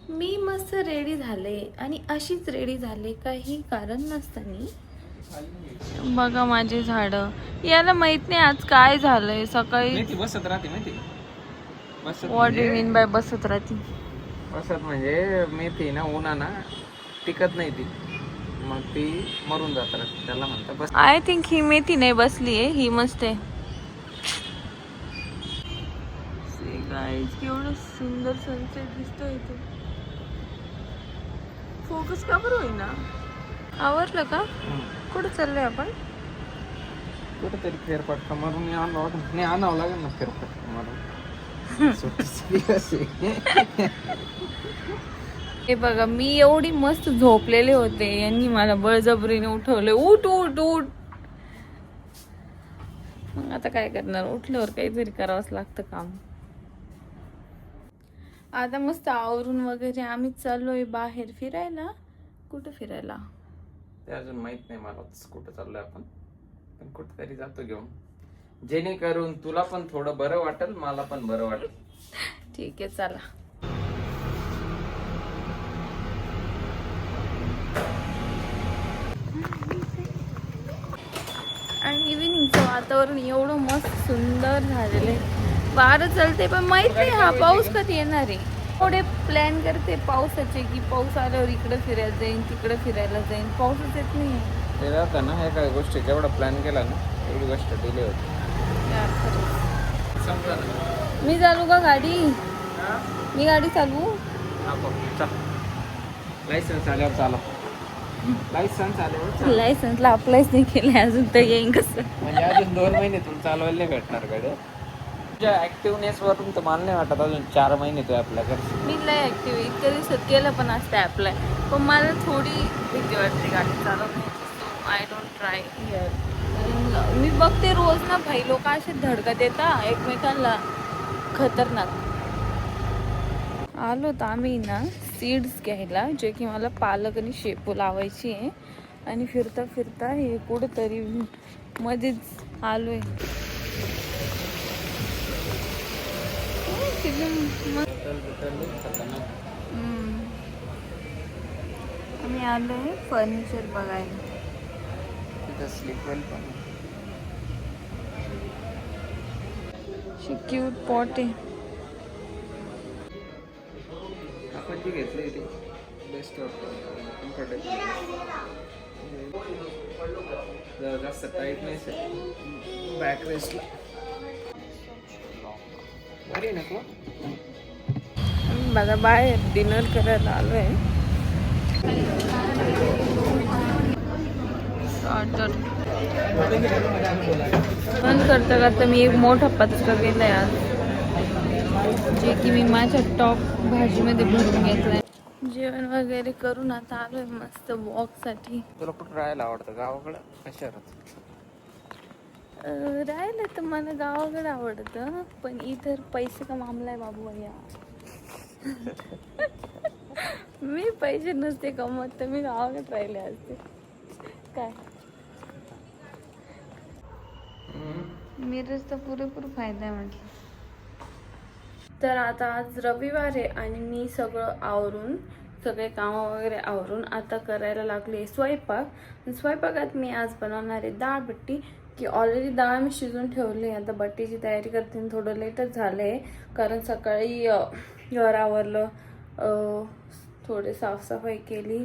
मी मस्त रेडी झाले आणि अशीच रेडी झाले, काही कारण नसताना. बघा माझे झाड, याला माहित नाही आज काय झालंय. सकाळी बसत राहते माहिती, व्हॉट डू मीन बाय बसत राहते? बसत म्हणजे मेथी ना उन्हाना टिकत नाही ती, मग ती मरून जातात, त्याला म्हणतात बस. आय थिंक ही मेथी नाही बसली आहे, ही मस्त आहे. गाईज केवढं सुंदर सनसेट दिसतोय इथे. फोकस का बरं होईना? आवरलं का? कुठं चाललोय आपण? कुठेतरी फेरफटका मारून आणावं लागेल ना, फेरफटका मारून. हे बघा, मी एवढी मस्त झोपलेले होते, यांनी मला बळजबरीने उठवले, उठ उठ उठ. मग आता काय करणार, उठल्यावर काहीतरी करावंच लागतं काम. आता मस्त आवरून वगैरे आम्ही चाललोय बाहेर फिरायला. कुठं फिरायला ते अजून माहित नाही मला कुठं चाललोय आपण, पण कुठेतरी जातो घेऊन, जेणेकरून तुला पण थोडं बरं वाटेल, मला पण बरं वाटेल. ठीक आहे, चला. आणि इव्हिनिंगचं वातावरण एवढं मस्त सुंदर झालेलं आहे. वारं चालते, पण माहित नाही हा पाऊस कधी येणार आहे. थोडे प्लॅन करते पावसाचे, की पाऊस आल्यावर इकडे फिरायला जाईन, तिकडे फिरायला जाईन. पाऊसच येत नाही. ते राहतं ना, ह्या काही गोष्टी जेवढा प्लॅन केला ना एवढी गोष्ट डिले होती. समजा ना. मी चालू का गाडी? मी गाडी चालवू? लायसन्स आल्यावर चालव. लायसन्स आल्यावर लायसन्सला अप्लायच नाही केलं अजून, तर येईन कसं? म्हणजे अजून 2 महिने तुला चालवायला नाही भेटणार गाड्या. तुझ्या ऍक्टिव्हनेस वरून तर मला नाही वाटत अजून 4 महिने तू अप्लाय करशील. मी लय ऍक्टिव्ह, इतक्या दिवसात केलं पण असतं अप्लाय, पण मला थोडी भीती वाटते गाडी चालवण्याची. I don't try here. मी बघते रोज ना भाई, लोक असे धडका देतात एकमेकांना, खतरनाक. आलो तर आम्ही ना सीड्स घ्यायला, जे की मला पालक आणि शेपू लावायची आहे. आणि फिरता फिरता हे कुठंतरी मध्येच आलोय. आम्ही आलोय फर्निचर बघायला. तिथं स्लीपवेल पण क्यूट पॉट आहे. आपण जी घेतली ती बेस्ट कम्फर्टेबल, जास्त टाईट नाही, बॅक रेस्टला बरी नको. बघा, बाहेर डिनर करायला आलोय. पण करता करता मी एक मोठा पचका केलाय आज, जे की मी माझ्या टॉप भाजीमध्ये भरून घेतलाय. जेवण वगैरे करून आता आलोय मस्त वॉक साठी. तुला कुठं राहायला आवडतं, गावाकडं का शहरात? राहिलं तर मला गावाकडे आवडतं, पण इतर पैसे का मामला आहे बाबू भैया. मी पैसे नसते कमवत तर मी गावाकडे राहिले असते. काय मिरजचा पुरेपूर फायदा आहे म्हटलं. तर आता आज रविवार आहे आणि मी सगळं आवरून, सगळे कामं वगैरे आवरून आता करायला लागले स्वयंपाक. स्वयंपाकात मी आज बनवणार आहे डाळ बट्टी, की ऑलरेडी डाळ मी शिजून ठेवली. आता बट्टीची तयारी करते. थोडं लेटच झालं आहे, कारण सकाळी घर आवरलं, थोडे साफसफाई केली,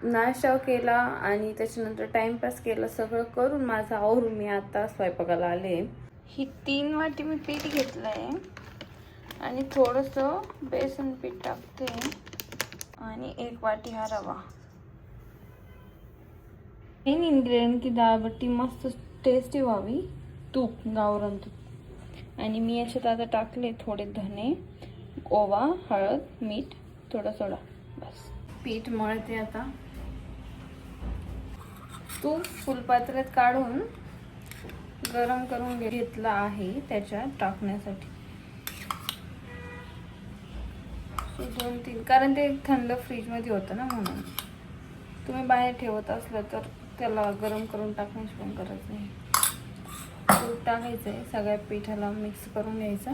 नाश्ता केला आणि त्याच्यानंतर टाइमपास केला. सगळं करून माझं आवरून मी आता स्वयंपाकाला आले. ही 3 वाटी मी पीठ घेतलं आहे आणि थोडंसं बेसन पीठ टाकते आणि 1 वाटी हा रवा. मेन इन्ग्रेडियंट की डाळबट्टी मस्त टेस्टी व्हावी, तूप, गावरान तूप. आणि मी याच्यात आता टाकले थोडे धने, ओवा, हळद, मीठ, थोडा सोडा, बस. पीठ मळते आता. तूप फुलपात्र्यात काढून गरम करून घेतला आहे त्याच्यात टाकण्यासाठी. 2-3, कारण ते थंड फ्रीजमध्ये होतं ना, म्हणून. तुम्ही बाहेर ठेवत असलं तर त्याला गरम करून टाकण्याची पण गरज नाही. तूप टाकायचं आहे, सगळ्या पिठाला मिक्स करून घ्यायचं.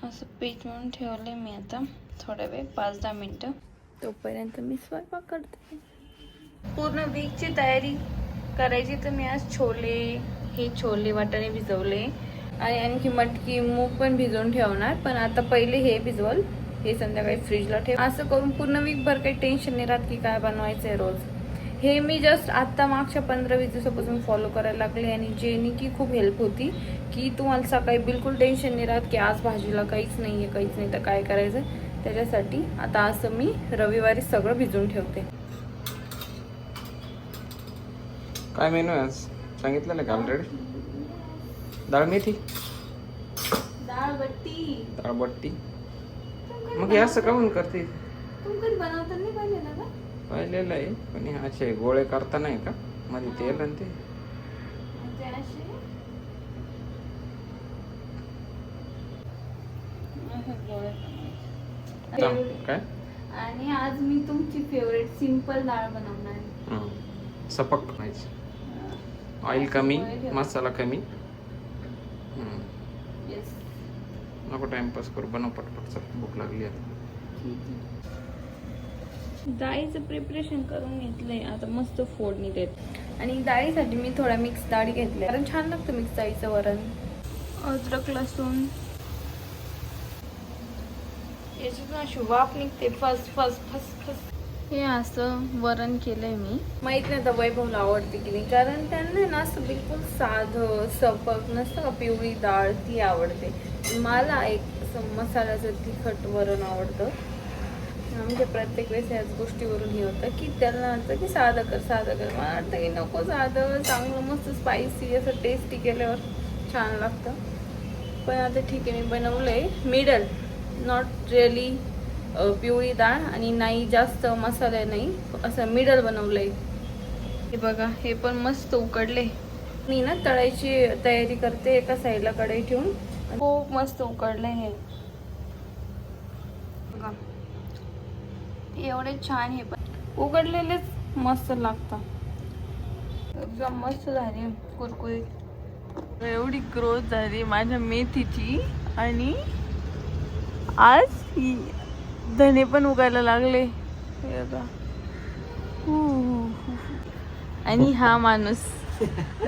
असं पीठ म्हणून ठेवलंय मी आता थोडा वेळ 5-10 मिनटं. तोपर्यंत मी स्वयंपाक करते. पूर्ण वीकची तयारी करायची तर मी आज छोले वाटाणे भिजवले आणि आणखी मटकी मूग पण भिजवून ठेवणार. पण आता पहिले हे भिजवल, हे संध्याकाळी फ्रीजला ठेव. असं करून पूर्ण वीकभर काही टेन्शन नाही राहत की काय बनवायचं आहे रोज. हे मी जस्ट आत्ता मागच्या 15-20 दिवसापासून फॉलो करायला लागले आणि जेनी की खूप हेल्प होती की तुम्हाला सकाळी बिलकुल टेन्शन नाही राहत की आज भाजीला काहीच नाही तर काय करायचं. त्याच्यासाठी आता असं मी रविवारी सगळं भिजवून ठेवते. काय मेनू आहे आज सांगितलं का ऑलरेडी? डाळ मेथी, डाळ बट्टी. मग हे असं काऊन करते? बनवता नाही पाहिजे का? पाहिलेलं आहे पण हे असे गोळे करता नाही का मध्ये तेल आणि ते काय. आणि आज मी तुमची फेवरेट सिंपल डाळ बनवणार आहे. सपक खायची, ऑइल कमी, मसाला कमी. नको टाइमपास करू, बनव पटपट, चल भूक लागली आता. डाळीचं प्रिपरेशन करून घेतलंय, आता मस्त फोडणी देत. आणि डाळीसाठी मी थोडा मिक्स डाळी घेतल्या कारण छान लागतं मिक्स डाळीचं वरण. अद्रक लसूण याच्यातून अशी वाफ निघते, फस फस फस फस. हे असं वरण केलंय मी. माहित नाही तर वैभवला आवडते की नाही, कारण त्यांना ना असं बिलकुल साधं सपक नसतं का पिवळी डाळ, ती आवडते. मला एक असं मसाल्याचं तिखट वरण आवडतं. म्हणजे प्रत्येक वेळेस याच गोष्टीवरून हे होतं की त्यांना वाटतं की साधं कर. मला वाटतं की नको, साधं चांगलं मस्त स्पायसी असं टेस्टी केल्यावर छान लागतं. पण आता ठीक आहे, मी बनवलंय मिडल, नॉट रिअली पिवळी डाळ आणि नाही जास्त मसाले नाही, असं मिडल बनवलंय. हे बघा, हे पण मस्त उकडले. मी ना तळायची तयारी करते, एका साईडला कढई ठेवून. खूप मस्त उकडले हे बघा, एवढे छान. हे पण उकडलेलेच मस्त लागतं, एकदम मस्त झाली कुरकुरीत. एवढी ग्रोथ झाली माझ्या मेथीची. आणि आज धने पण उगायला लागले आणि हा माणूस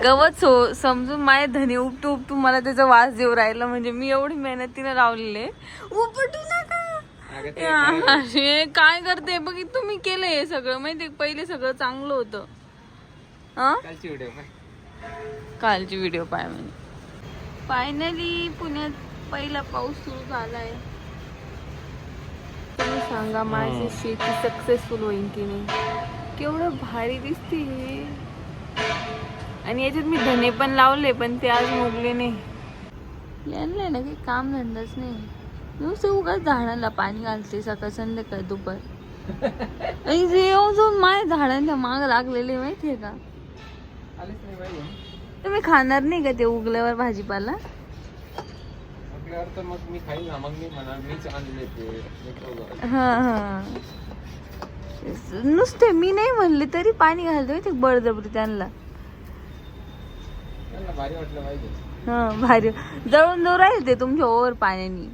गवत समजून माझे धने उपटू मला त्याचा वास देऊ राहिला. म्हणजे मी एवढी मेहनतीने लावलेले. उपटू नका, हे काय करते बघ. तुम्ही केलं हे सगळं माहिती, पहिले सगळं चांगलं होतं. कालची व्हिडिओ पाय. म्हणजे फायनली पुण्यात पहिला पाऊस सुरू झालाय. तुम्ही सांगा माझी शेती सक्सेसफुल होईल की नाही. केवढं भारी दिसते. आणि याच्यात मी धने पण लावले पण ते आज उगले नाही. यांना ना काही काम धंदाच नाही, नुसतं उगाच झाडाला पाणी घालते सकाळ संध्याकाळ दुपार. येऊन माझ्या झाडांच्या माग लागलेले माहितीये का. तुम्ही खाणार नाही का ते उगल्यावर भाजीपाला? तर मग मी खाईल ना, मग मी म्हणणार मीच आणले ते. हा नुसते मी नाही म्हणले तरी पाणी घालतोय ते बळजबरी त्यांना. भारी वाटलं पाहिजे. हा भारी जळून जवळ राहील ते तुमच्या ओव्हर पाण्याने.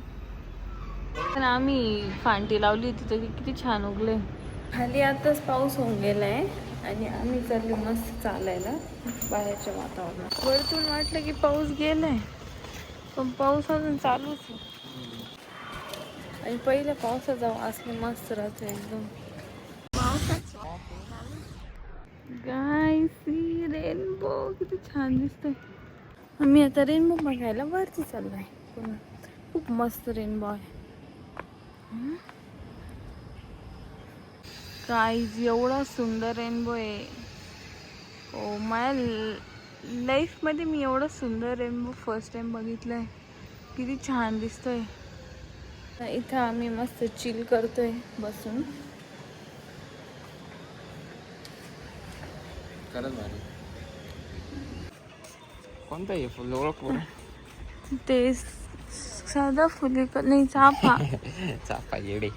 पण आम्ही फांटी लावली होती तर किती छान उगले. खाली आताच पाऊस होऊन गेलाय आणि आम्ही चाललो मस्त चालायला बाहेरच्या वातावरणात. वरतून वाटलं की पाऊस गेलाय पण पाऊस अजून चालूच आहे. आणि पहिल्या पावसात जाऊ असले मस्त राहते एकदम. गाईस रेनबो किती छान दिसतोय. आम्ही आता रेनबो बघायला वरती चाललोय. खूप मस्त रेनबो आहे. गाईस एवढा सुंदर रेनबो आहे. ओ माझ्या लाईफ मध्ये मी एवढा सुंदर रेनबो फर्स्ट टाइम बघितलाय. किती छान दिसतोय. इथं आम्ही मस्त चिल करतोय बसून. कोणतं आहे फुल ओळख? ते साधा फुले नाही, चाफा. चाफा येडे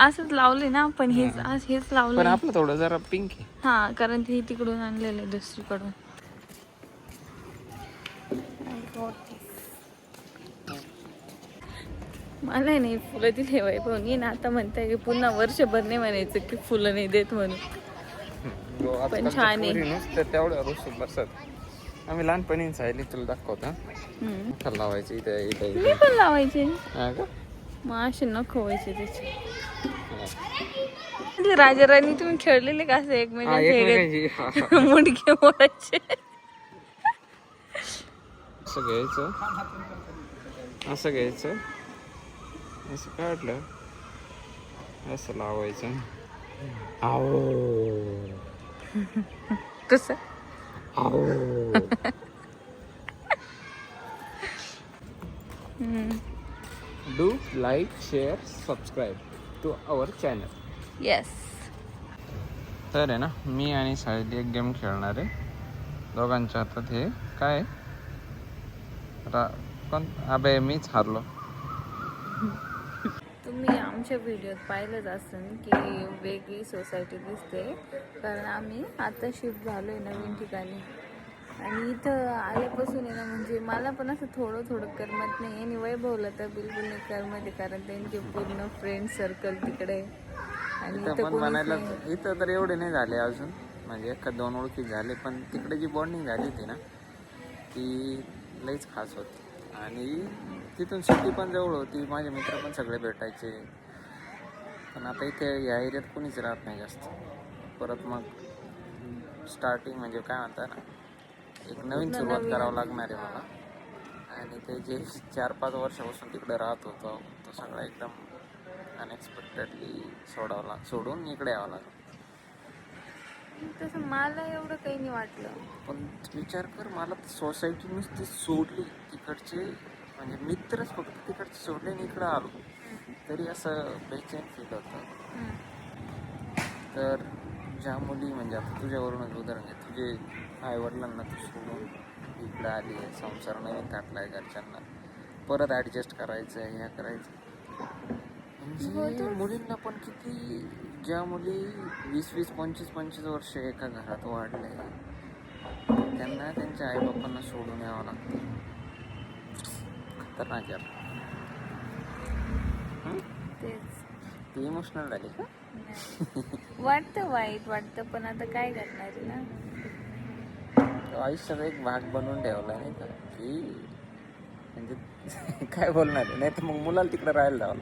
असंच लावले ना आपण. हेच लावले पण आपलं थोडं जरा पिंक आहे. हा कारण ते तिकडून आणलेलं आहे दुसरीकडून. मला नाही फुलं दिले वैभवनी ना, आता म्हणताय की पुन्हा वर्षभर नाही म्हणायचं की फुलं नाही देत म्हणून. पण छान आहे. नुसतं तेवढ्या रोज बसत. आम्ही लहानपणी सायली तुला दाखवतो लावायची इथे मी पण लावायचे. हा का? मग असे नख व्हायचे त्याचे. राजा राणी तुम्ही खेळलेले का असं एकमेकांचे मुंडके मोडायचे? असं घ्यायचं, असं घ्यायचं, असं काढलं, असं लावायचं. आओ कसं? आओ do like share subscribe to our channel. Yes. तर आहे ना, मी आणि सायली एक गेम खेळणार आहे. दोघांच्या हातात हे काय आहे? कोण? अबे मीच हारलो. तुम्ही आमच्या व्हिडिओत पाहिलंच असेल की वेगळी सोसायटी दिसते, कारण आम्ही आता शिफ्ट झालोय नवीन ठिकाणी. आणि इथं आल्यापासून आहे ना, म्हणजे मला पण असं थोडं थोडं करमत नाही आणि वैभवला तर बिलकुल नाही करमत आहे, कारण त्यांचे पूर्ण फ्रेंड सर्कल तिकडे आणि इथं इथं पण कोणीच म्हणायला नाही. इथं तर एवढे नाही झाले अजून, म्हणजे एका दोन ओळखी झाले, पण तिकडे जी बॉन्डिंग झाली होती ना ती लईच खास होती. आणि तिथून सिटी पण जवळ होती, माझे मित्र पण सगळे भेटायचे. पण आता इथे या एरियात कोणीच राहत नाही जास्त. परत मग स्टार्टिंग म्हणजे काय म्हणता ना, एक नवीन सुरुवात करावं लागणार आहे मला. आणि ते जे 4-5 वर्षापासून तिकडे राहत होतो तो सगळा एकदम अनएक्सपेक्टेडली सोडून इकडे यावं लागलं. तसं मला एवढं काही नाही वाटलं. पण विचार कर, मला सोसायटी नुसती सोडली तिकडचे, म्हणजे मित्रच फक्त तिकडचे सोडले आणि इकडं आलो तरी असं बेचैन फील होतं. तर ज्या मुली, म्हणजे आता तुझ्यावरूनच उदाहरण घे, तुझे आईवडिलांना तू सोडून इकडं आली आहे, संसार नवीन टाकलाय, घरच्यांना परत ॲडजस्ट करायचं, ह्या करायचं. म्हणजे मुलींना पण किती, ज्या मुली 20-20, 25-25 वर्ष एका घरात वाढले, त्यांना त्यांच्या आईबापांना सोडून यावं लागतं. खतरनाक यार. तेच ती इमोशनल झाली का? वाटतं, वाईट वाटतं, पण आता काय करणार आहे ना. आयुष्याचा एक भाग बनवून ठेवला नाही का, की म्हणजे काय बोलणार आहे, नाही तर मग मुलाला तिकडे राहायला जावं.